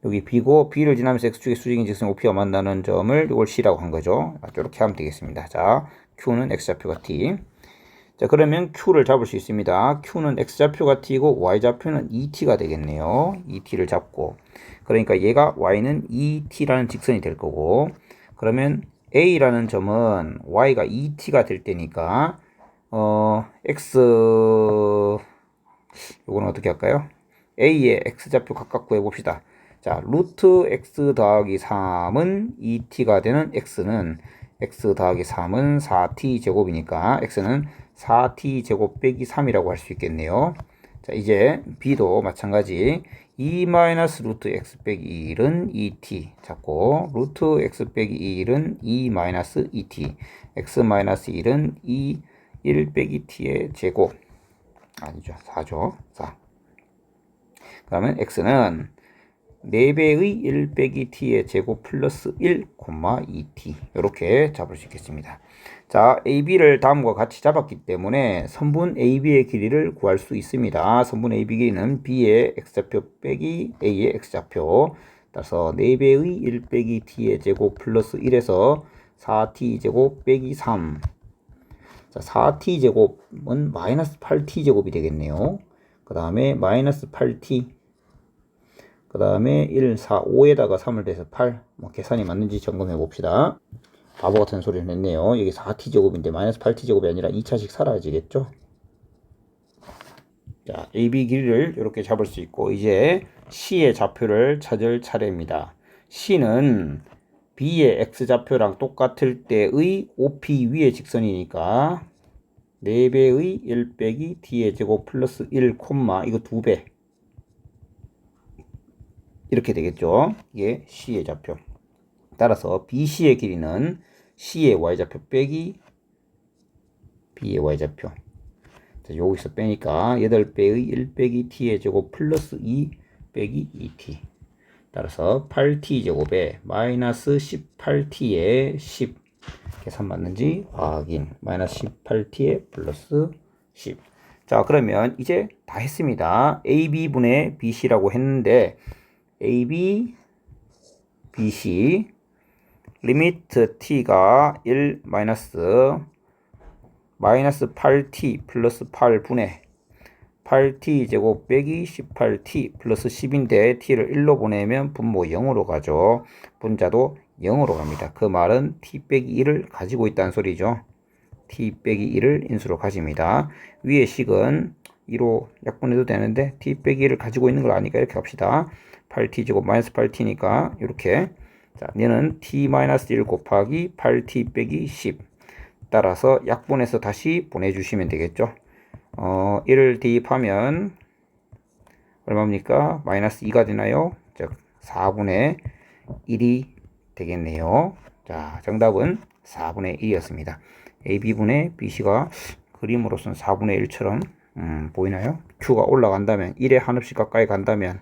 여기 B고, B를 지나면서 X축의 수직인 직선 OP와 만나는 점을 이걸 C라고 한 거죠. 이렇게 하면 되겠습니다. 자, Q는 X좌표가 T. 자, 그러면 Q를 잡을 수 있습니다. Q는 X좌표가 T고 Y좌표는 2T가 되겠네요. 2T를 잡고. 그러니까 얘가 Y는 2T라는 직선이 될 거고, 그러면 A라는 점은 Y가 2T가 될 때니까, 요거는 어떻게 할까요? A의 X좌표 각각 구해봅시다. 자, 루트 X 더하기 3은 2T가 되는 X는 X 더하기 3은 4T 제곱이니까 X는 4T 제곱 빼기 3이라고 할 수 있겠네요. 자, 이제 B도 마찬가지 2 마이너스 루트 X 빼기 1은 2T 잡고, 루트 X 빼기 1은 2 마이너스 2T, X 마이너스 1은 1 빼기 T의 제곱, 아니죠, 4죠. 4. 그러면 X는 4배의 1 빼기 T의 제곱 플러스 1, 2T 이렇게 잡을 수 있겠습니다. 자, AB를 다음과 같이 잡았기 때문에 선분 AB의 길이를 구할 수 있습니다. 선분 AB 길이는 B의 X좌표 빼기 A의 X좌표, 따라서 4배의 1 빼기 T의 제곱 플러스 1에서 4T 제곱 빼기 3. 자, 4T 제곱은 마이너스 8T 제곱이 되겠네요. 그 다음에 마이너스 8T, 그 다음에 1, 4, 5에다가 3을 대서 8. 뭐 계산이 맞는지 점검해 봅시다. 바보 같은 소리를 했네요. 여기 4t제곱인데 마이너스 8t제곱이 아니라 2차식 사라지겠죠? 자, AB 길이를 이렇게 잡을 수 있고, 이제 C의 좌표를 찾을 차례입니다. C는 B의 X좌표랑 똑같을 때의 OP 위의 직선이니까 4배의 1 빼기 D의 제곱 플러스 1, 이거 2배. 이렇게 되겠죠? 이게 C의 좌표. 따라서 BC의 길이는 C의 Y좌표 빼기 B의 Y좌표. 자, 여기서 빼니까 8배의 1 빼기 T의 제곱 플러스 2 빼기 2T. 따라서 8T제곱에 마이너스 18T에 10. 계산 맞는지 확인. 마이너스 18T에 플러스 10. 자, 그러면 이제 다 했습니다. AB분의 BC라고 했는데 AB, BC 리미트 T가 1 마이너스 8T 플러스 8분의 8T 제곱 빼기 18T 플러스 10인데 T를 1로 보내면 분모 0으로 가죠. 분자도 0으로 갑니다. 그 말은 T 빼기 1을 가지고 있다는 소리죠. T 빼기 1을 인수로 가집니다. 위의 식은 2로 약분해도 되는데 T 빼기 1을 가지고 있는 걸 아니까 이렇게 합시다. 8T 제곱 마이너스 8T니까 이렇게. 자, 얘는 T 마이너스 1 곱하기 8T 빼기 10. 따라서 약분해서 다시 보내주시면 되겠죠. 1을 대입하면 얼마입니까? 마이너스 2가 되나요? 즉 4분의 1이 되겠네요. 자, 정답은 4분의 1이었습니다. AB분의 BC가 그림으로서는 4분의 1처럼 보이나요? Q가 올라간다면 1에 한없이 가까이 간다면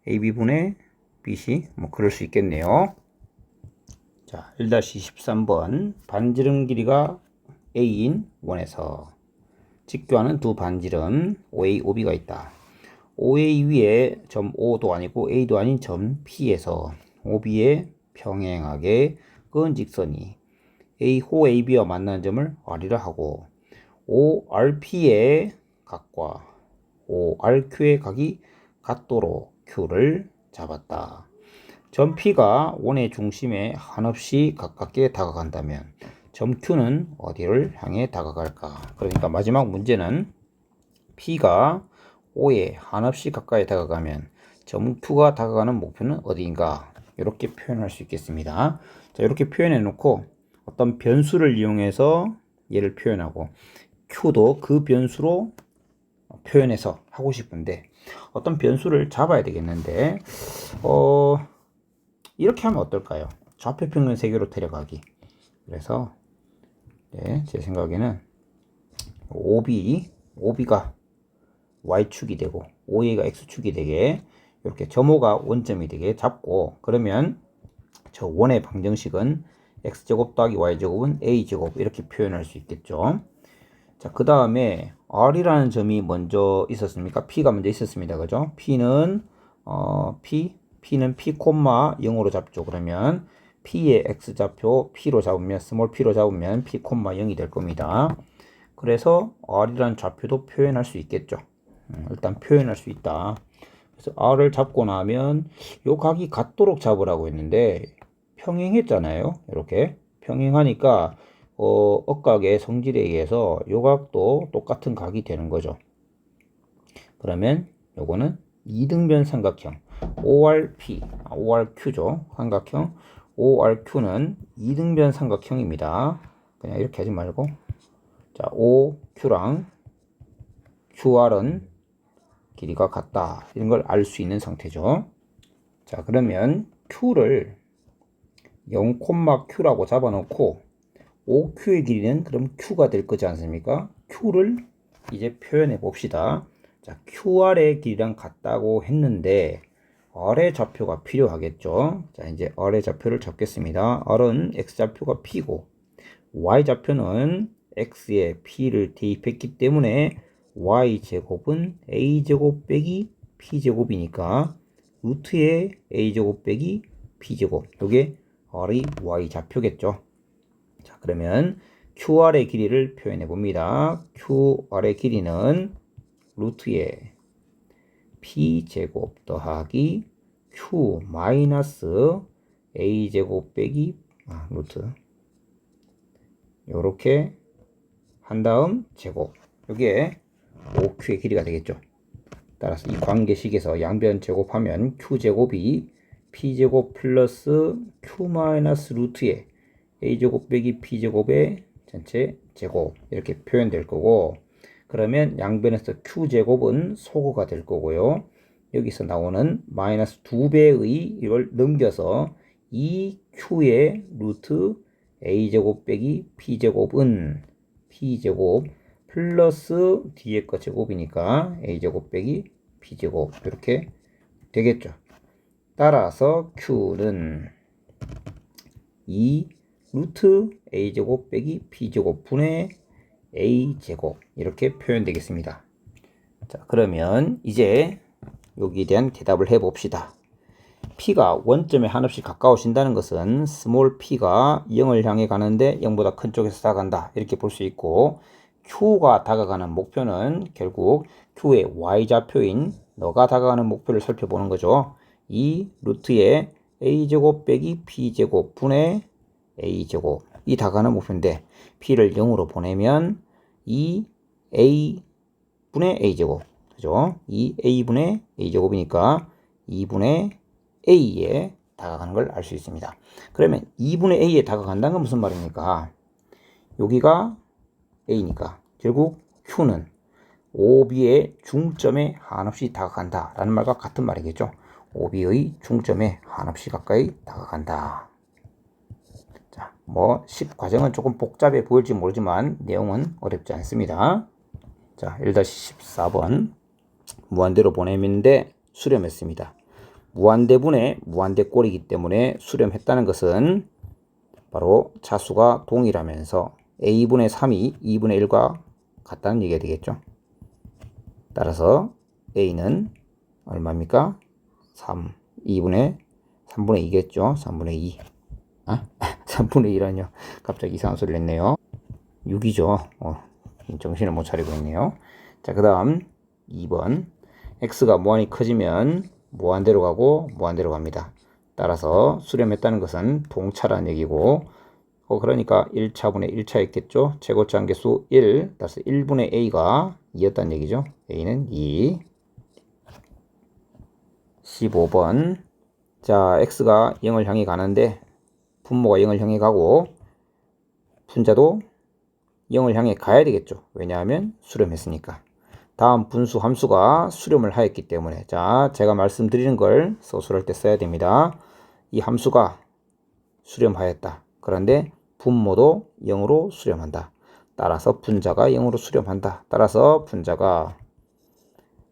AB분의 BC 뭐 그럴 수 있겠네요. 자, 1-23번 반지름 길이가 A인 원에서 직교하는 두 반지름 OA, OB가 있다. OA 위에 점 O도 아니고 A도 아닌 점 P에서 OB에 평행하게 그은 직선이 A호 AB와 만나는 점을 R이라 하고 ORP의 각과 ORQ의 각이 같도록 Q를 잡았다. 점 P가 원의 중심에 한없이 가깝게 다가간다면 점 Q는 어디를 향해 다가갈까? 그러니까 마지막 문제는 P가 O에 한없이 가까이 다가가면 점 Q가 다가가는 목표는 어디인가? 이렇게 표현할 수 있겠습니다. 자, 이렇게 표현해 놓고 어떤 변수를 이용해서 얘를 표현하고 Q도 그 변수로 표현해서 하고 싶은데 어떤 변수를 잡아야 되겠는데 이렇게 하면 어떨까요? 좌표평면 세계로 데려가기. 그래서 네, 제 생각에는 OB가 Y축이 되고 OA가 X축이 되게 이렇게 점호가 원점이 되게 잡고 그러면 저 원의 방정식은 X제곱 더하기 Y제곱은 A제곱 이렇게 표현할 수 있겠죠. 자, 그 다음에 R이라는 점이 먼저 있었습니까? P가 먼저 있었습니다. 그죠? P는 P는 P, 0으로 잡죠. 그러면 P의 X좌표 P로 잡으면 스몰 P로 잡으면 P, 0이 될 겁니다. 그래서 R이라는 좌표도 표현할 수 있겠죠. 일단 표현할 수 있다. 그래서 R을 잡고 나면 요 각이 같도록 잡으라고 했는데 평행했잖아요. 이렇게 평행하니까 억각의 성질에 의해서 요 각도 똑같은 각이 되는 거죠. 그러면 요거는 이등변 삼각형 ORQ죠. 삼각형 ORQ는 이등변 삼각형입니다. 그냥 이렇게 하지 말고 자, OQ랑 QR은 길이가 같다. 이런 걸 알 수 있는 상태죠. 자, 그러면 Q를 0,Q라고 잡아놓고 OQ의 길이는 그럼 Q가 될 거지 않습니까? Q를 이제 표현해 봅시다. 자, QR의 길이랑 같다고 했는데 R의 좌표가 필요하겠죠. 자, 이제 R의 좌표를 잡겠습니다. R은 X좌표가 P고 Y좌표는 X에 P를 대입했기 때문에 Y제곱은 A제곱 빼기 P제곱이니까 루트의 A제곱 빼기 P제곱 요게 R의 Y좌표겠죠. 자, 그러면 QR의 길이를 표현해 봅니다. QR의 길이는 루트의 P제곱 더하기 q 마이너스 a제곱 빼기 루트 요렇게 한 다음 제곱 요게 5q의 길이가 되겠죠. 따라서 이 관계식에서 양변 제곱하면 q제곱이 p제곱 플러스 q 마이너스 루트의 a제곱 빼기 p제곱의 전체 제곱 이렇게 표현될 거고, 그러면 양변에서 q제곱은 소거가 될 거고요. 여기서 나오는 마이너스 2배의 이걸 넘겨서 2q의 루트 a제곱 빼기 p제곱은 p제곱 플러스 뒤에 거 제곱이니까 a제곱 빼기 p제곱 이렇게 되겠죠. 따라서 q는 2 루트 a제곱 빼기 p제곱 분의 a제곱 이렇게 표현되겠습니다. 자, 그러면 이제 여기에 대한 대답을 해봅시다. p가 원점에 한없이 가까워진다는 것은 스몰 p가 0을 향해 가는데 0보다 큰 쪽에서 다가간다 이렇게 볼 수 있고, q가 다가가는 목표는 결국 q의 y좌표인 너가 다가가는 목표를 살펴보는 거죠. 이 루트의 a제곱 빼기 p제곱 분의 a제곱 이 다가가는 목표인데 p를 0으로 보내면 이 a분의 a제곱 그죠? 이 a분의 a제곱이니까 2분의 a에 다가가는 걸 알 수 있습니다. 그러면 2분의 a에 다가간다는 건 무슨 말입니까? 여기가 a니까 결국 q는 OB의 중점에 한없이 다가간다 라는 말과 같은 말이겠죠. OB의 중점에 한없이 가까이 다가간다. 자, 뭐 10과정은 조금 복잡해 보일지 모르지만 내용은 어렵지 않습니다. 자, 1-14번 무한대로 보내는데 수렴했습니다. 무한대분의 무한대꼴이기 때문에 수렴했다는 것은 바로 차수가 동일하면서 a분의 3이 2분의 1과 같다는 얘기가 되겠죠. 따라서 a는 얼마입니까? 3분의 2겠죠. 3분의 2. 3분의 1은요. 갑자기 이상한 소리를 했네요. 6이죠. 정신을 못 차리고 있네요. 자, 그 다음 2번. x가 무한히 커지면 무한대로 가고 무한대로 갑니다. 따라서 수렴했다는 것은 동차라는 얘기고, 그러니까 1차분의 1차였겠죠. 최고차 한계수 1, 따라서 1분의 a가 2였다는 얘기죠. a는 2. 15번. 자, x가 0을 향해 가는데 분모가 0을 향해 가고 분자도 0을 향해 가야 되겠죠. 왜냐하면 수렴했으니까. 다음 분수 함수가 수렴을 하였기 때문에, 자, 제가 말씀드리는 걸 서술할 때 써야 됩니다. 이 함수가 수렴하였다. 그런데 분모도 0으로 수렴한다. 따라서 분자가 0으로 수렴한다. 따라서 분자가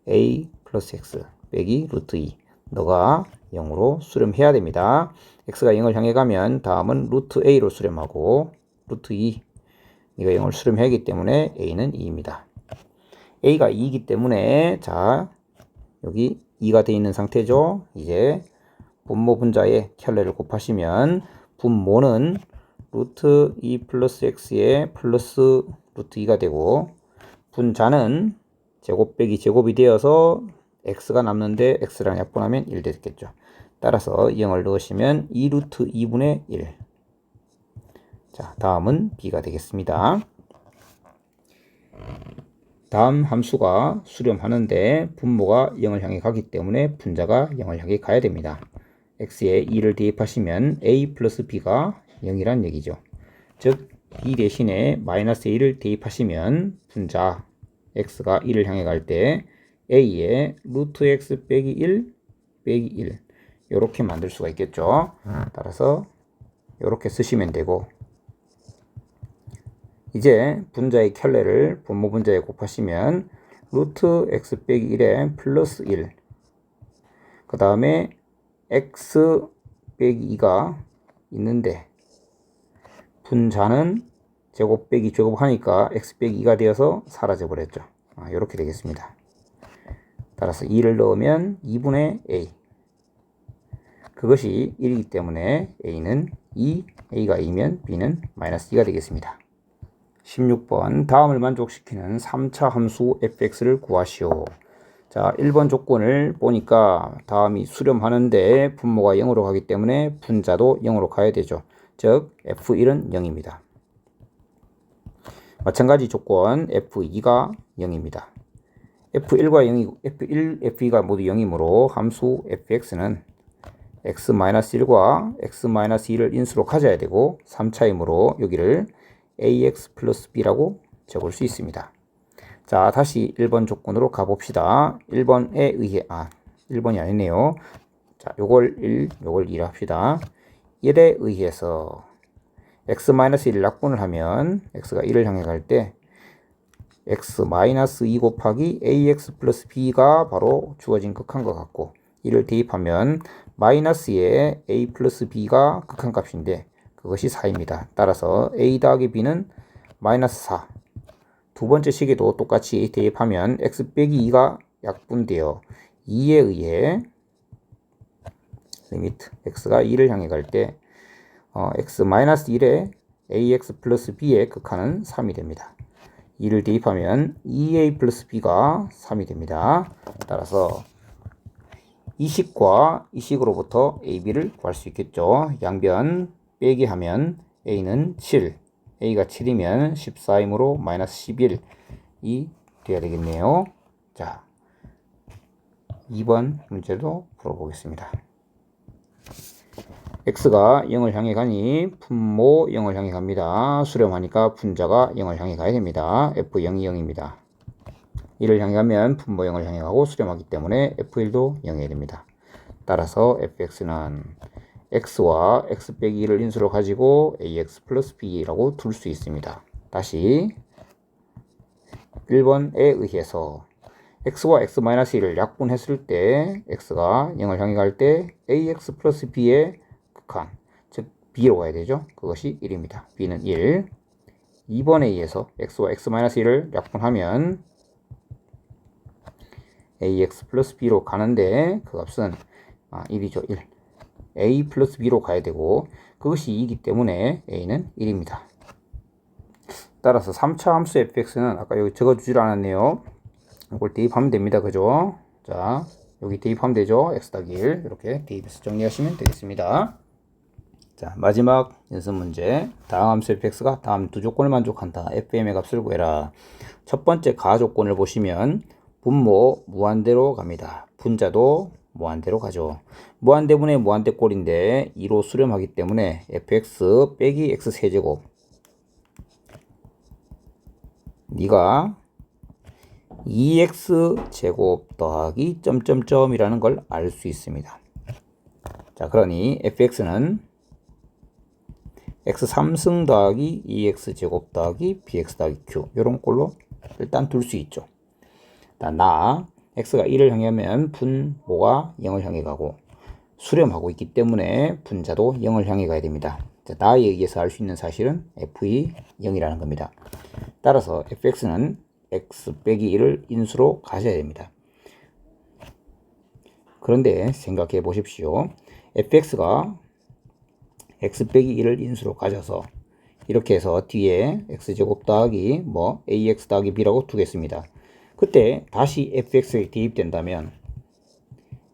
a 플러스 x 빼기 루트 2 너가 0으로 수렴해야 됩니다. x가 0을 향해 가면 다음은 루트 a로 수렴하고 루트 2 이가 0을 수렴해야 하기 때문에 a는 2입니다. a가 2이기 때문에 자, 여기 2가 되어 있는 상태죠. 이제 분모 분자의 켤레를 곱하시면 분모는 루트 2 플러스 x의 플러스 루트 2가 되고, 분자는 제곱 빼기 제곱이 되어서 x가 남는데 x랑 약분하면 1 되겠죠. 따라서 0을 넣으시면 2 루트 2분의 1. 자, 다음은 b가 되겠습니다. 다음 함수가 수렴하는데 분모가 0을 향해 가기 때문에 분자가 0을 향해 가야 됩니다. x에 2를 대입하시면 a 플러스 b가 0이란 얘기죠. 즉, 이 대신에 마이너스 1을 대입하시면 분자 x가 1을 향해 갈 때 a에 루트 x 빼기 1 빼기 1 이렇게 만들 수가 있겠죠. 따라서 이렇게 쓰시면 되고, 이제 분자의 켤레를 분모 분자에 곱하시면 루트 x 빼기 1에 플러스 1, 그 다음에 x 빼기 2가 있는데 분자는 제곱 빼기 제곱 하니까 x 빼기 2가 되어서 사라져 버렸죠. 이렇게 되겠습니다. 따라서 2를 넣으면 2분의 a, 그것이 1이기 때문에 a는 2, a가 2면 b는 마이너스 2가 되겠습니다. 16번 다음을 만족시키는 3차 함수 fx를 구하시오. 자, 1번 조건을 보니까 다음이 수렴하는데 분모가 0으로 가기 때문에 분자도 0으로 가야 되죠. 즉 F1은 0입니다. 마찬가지 조건 F2가 0입니다. F1과 0이 F1, F2가 모두 0이므로 함수 fx는 x-1과 x-2를 인수로 가져야 되고 3차이므로 여기를 ax 플러스 b라고 적을 수 있습니다. 자, 다시 1번 조건으로 가봅시다. 1번에 의해 1번이 아니네요. 자, 요걸 1, 요걸 2로 합시다. 1에 의해서 x-1을 약분을 하면 x가 1을 향해 갈 때 x-2 곱하기 ax 플러스 b가 바로 주어진 극한과 같고, 이를 대입하면 마이너스에 a 플러스 b가 극한값인데 그것이 4입니다. 따라서 a 더하기 b는 마이너스 4. 두 번째 식에도 똑같이 대입하면 x 빼기 2가 약분되어 2에 의해 리미트 x가 2를 향해 갈 때 x-1에 ax 플러스 b의 극한은 3이 됩니다. 2를 대입하면 2a 플러스 b가 3이 됩니다. 따라서 이 식과 이 식으로부터 ab를 구할 수 있겠죠. 양변 빼기 하면 a는 7, a가 7이면 14이므로 마이너스 11이 돼야 되겠네요. 자, 2번 문제도 풀어보겠습니다. x가 0을 향해 가니 분모 0을 향해 갑니다. 수렴하니까 분자가 0을 향해 가야 됩니다. f0이 0입니다. 1을 향해 가면 분모 0을 향해 가고 수렴하기 때문에 f1도 0이어야 됩니다. 따라서 fx는 x와 x 빼기 1을 인수로 가지고 ax 플러스 b라고 둘 수 있습니다. 다시 1번에 의해서 x와 x-1을 약분했을 때 x가 0을 향해 갈 때 ax 플러스 b의 극한, 즉 b로 가야 되죠. 그것이 1입니다. b는 1. 2번에 의해서 x와 x-1을 약분하면 ax 플러스 b로 가는데 그 값은 1이죠. 1. a 플러스 b로 가야 되고 그것이 2이기 때문에 a는 1입니다. 따라서 3차 함수 fx는 아까 여기 적어주질 않았네요. 이걸 대입하면 됩니다. 그죠? 자, 여기 대입하면 되죠. x 더하기 1 이렇게 대입해서 정리하시면 되겠습니다. 자, 마지막 연습 문제. 다음 함수 fx가 다음 두 조건을 만족한다. fm의 값을 구해라. 첫 번째 가 조건을 보시면 분모 무한대로 갑니다. 분자도 무한대로 가죠. 무한대분의 무한대 꼴인데 2로 수렴하기 때문에 fx 빼기 x 세제곱, 네가 2x 제곱 더하기 점점점이라는 걸 알 수 있습니다. 자, 그러니 fx는 x 3승 더하기 2x 제곱 더하기 bx 더하기 q 이런 꼴로 일단 둘 수 있죠. 일단 x가 1을 향하면 분모가 0을 향해 가고 수렴하고 있기 때문에 분자도 0을 향해 가야 됩니다. 자, 나에 의해서 알 수 있는 사실은 f이 0이라는 겁니다. 따라서 fx는 x 빼기 1을 인수로 가져야 됩니다. 그런데 생각해 보십시오. fx가 x 빼기 1을 인수로 가져서 이렇게 해서 뒤에 x제곱 더하기 ax 더하기 b라고 두겠습니다. 그때 다시 fx에 대입된다면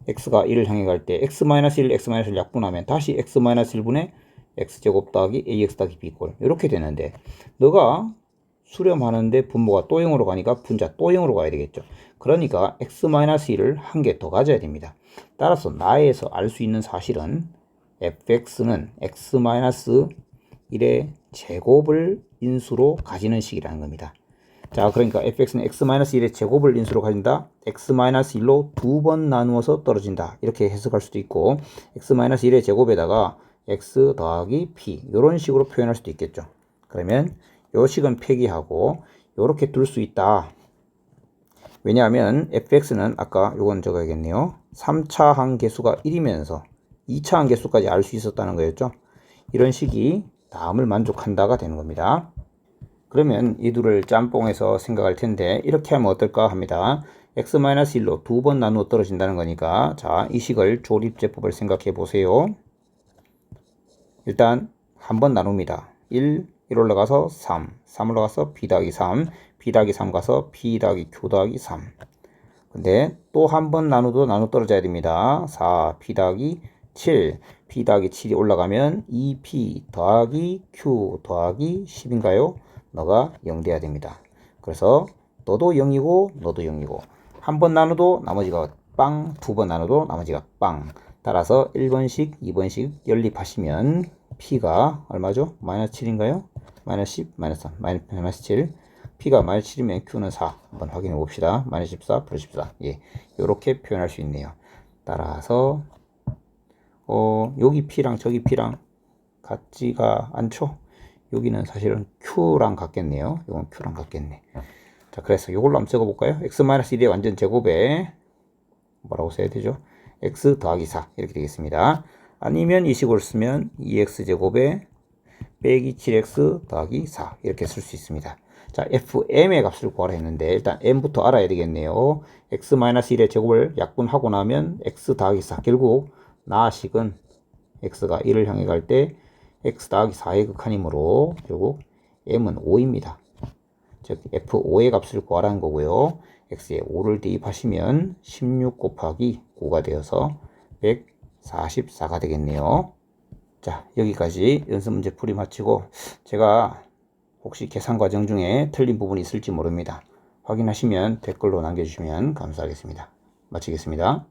x가 1을 향해 갈 때 x-1, x-1을 약분하면 다시 x-1분의 x제곱 더하기 ax 더하기 b꼴 이렇게 되는데, 너가 수렴하는데 분모가 또 0으로 가니까 분자 또 0으로 가야 되겠죠. 그러니까 x-1을 한 개 더 가져야 됩니다. 따라서 나에서 알 수 있는 사실은 fx는 x-1의 제곱을 인수로 가지는 식이라는 겁니다. 자, 그러니까 fx는 x-1의 제곱을 인수로 가진다. x-1로 두 번 나누어서 떨어진다. 이렇게 해석할 수도 있고, x-1의 제곱에다가 x 더하기 p 이런 식으로 표현할 수도 있겠죠. 그러면 요 식은 폐기하고 요렇게 둘 수 있다. 왜냐하면 fx는 아까 요건 적어야겠네요. 3차 항계수가 1이면서 2차 항계수까지 알 수 있었다는 거였죠. 이런 식이 다음을 만족한다가 되는 겁니다. 그러면 이 둘을 짬뽕해서 생각할 텐데 이렇게 하면 어떨까 합니다. x-1로 두 번 나누어 떨어진다는 거니까, 자, 이 식을 조립제법을 생각해 보세요. 일단 한 번 나눕니다. 1 올라가서 3 올라가서 b 더하기 3 가서 p 더하기 q 더하기 3. 근데 또 한 번 나눠도 나눠 떨어져야 됩니다. 4 p 더하기 7 p 더하기 7이 올라가면 2p 더하기 q 더하기 10인가요? 너가 0 돼야 됩니다. 그래서 너도 0이고 너도 0이고 한 번 나눠도 나머지가 빵, 두 번 나눠도 나머지가 빵. 따라서 1번씩, 2번씩 연립하시면 p가 얼마죠? 마이너스 7인가요? 마이너스 10, 마이너스 3, 마이너스 7. p가 마이너스 7이면 q는 4. 한번 확인해 봅시다. 마이너스 14 플러스 14. 예, 이렇게 표현할 수 있네요. 따라서 여기 p랑 저기 p랑 같지가 않죠? 여기는 사실은 q랑 같겠네요. 이건 q랑 같겠네. 자, 그래서 이걸로 한번 적어볼까요? x-1의 완전 제곱에 뭐라고 써야 되죠? x 더하기 4 이렇게 되겠습니다. 아니면 이 식으로 쓰면 2x 제곱에 빼기 7x 더하기 4 이렇게 쓸 수 있습니다. 자, fm의 값을 구하라 했는데 일단 m부터 알아야 되겠네요. x-1의 제곱을 약분하고 나면 x 더하기 4 결국 나식은 x가 1을 향해 갈 때 x 더하기 4의 극한이므로 결국 m은 5입니다. 즉 f5의 값을 구하라는 거고요. x에 5를 대입하시면 16 곱하기 9가 되어서 144가 되겠네요. 자, 여기까지 연습 문제 풀이 마치고 제가 혹시 계산 과정 중에 틀린 부분이 있을지 모릅니다. 확인하시면 댓글로 남겨주시면 감사하겠습니다. 마치겠습니다.